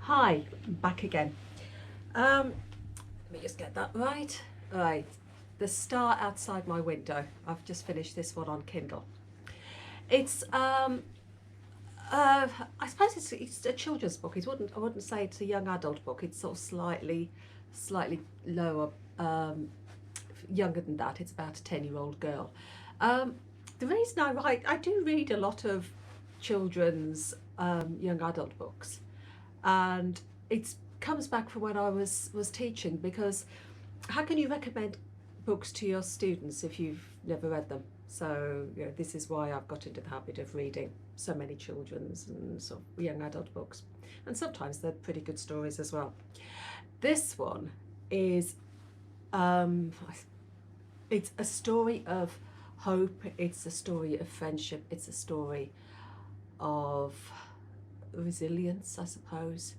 Hi, I'm back again. Let me just get that right. Right, The Star Outside My Window. I've just finished this one on Kindle. It's I suppose it's a children's book. I wouldn't say it's a young adult book. It's sort of slightly lower, younger than that. It's about a 10-year-old girl. Um, the reason I do read a lot of children's young adult books, and it comes back from when I was teaching, because how can you recommend books to your students if you've never read them? So this is why I've got into the habit of reading so many children's and sort of young adult books, and sometimes they're pretty good stories as well. This one is um, it's a story of hope. It's a story of friendship. It's a story of resilience, I suppose,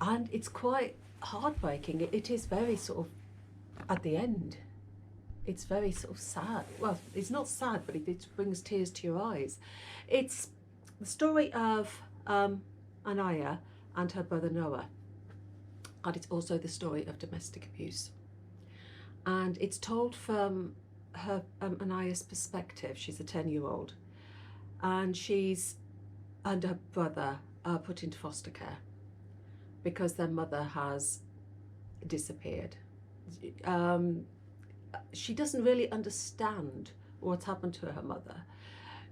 and it's quite heartbreaking. It is very sort of, at the end, it's very sort of sad. Well, it's not sad, but it brings tears to your eyes. It's the story of Aniyah and her brother Noah, and it's also the story of domestic abuse. And it's told from her Aniyah's perspective. She's a 10-year-old, and she's and her brother are put into foster care because their mother has disappeared. She doesn't really understand what's happened to her mother.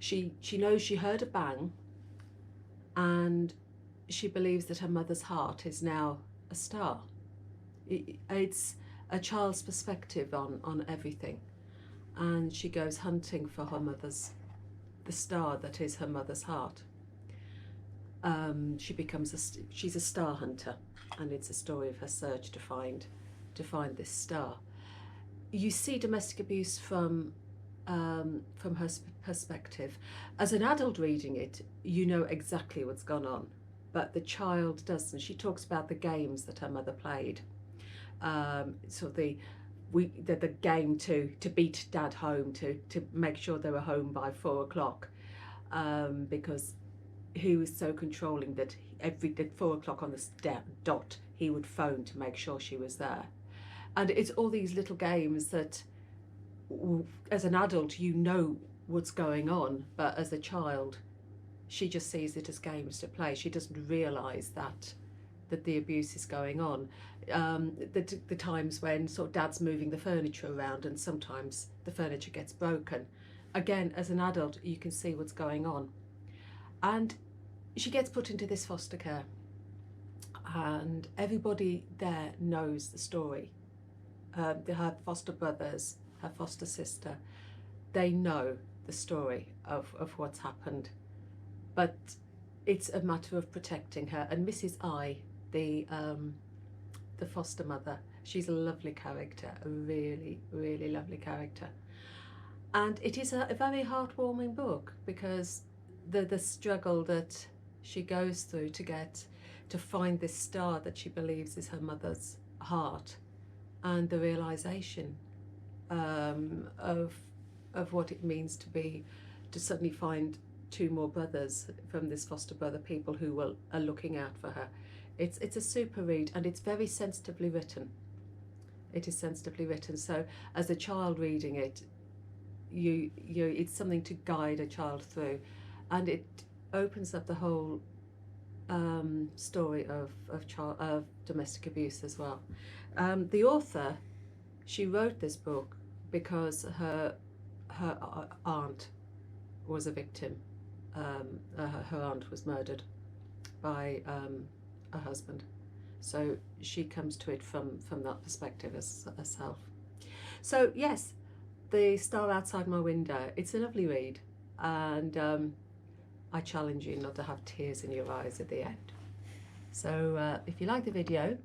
She knows she heard a bang, and she believes that her mother's heart is now a star. It's a child's perspective on everything, and she goes hunting for the star that is her mother's heart. She's a star hunter, and it's a story of her search to find this star. You see domestic abuse from her perspective. As an adult reading it, you know exactly what's gone on, but the child doesn't. She talks about the games that her mother played, sort of the game to beat dad home, to make sure they were home by 4 o'clock, because he was so controlling that at 4 o'clock on the dot he would phone to make sure she was there. And it's all these little games that, as an adult, you know what's going on, but as a child, she just sees it as games to play. She doesn't realise that the abuse is going on. The times when sort of dad's moving the furniture around, and sometimes the furniture gets broken. Again, as an adult, you can see what's going on. And she gets put into this foster care, and everybody there knows the story. Her foster brothers, her foster sister, they know the story of what's happened, but it's a matter of protecting her. And Mrs. I, the foster mother, she's a lovely character, a really, really lovely character. And it is a very heartwarming book, because the struggle that she goes through to find this star that she believes is her mother's heart, and the realization of what it means to suddenly find 2 more brothers from this foster brother, people who are looking out for her. It's a super read, and it's very sensitively written. It is sensitively written. So as a child reading it, it's something to guide a child through, and it opens up the whole story of domestic abuse as well. The author, she wrote this book because her aunt was a victim. Her aunt was murdered by her husband, so she comes to it from that perspective as herself. So yes, The Star Outside My Window, it's a lovely read, and I challenge you not to have tears in your eyes at the end. So if you like the video,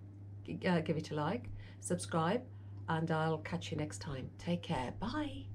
give it a like, subscribe, and I'll catch you next time. Take care. Bye.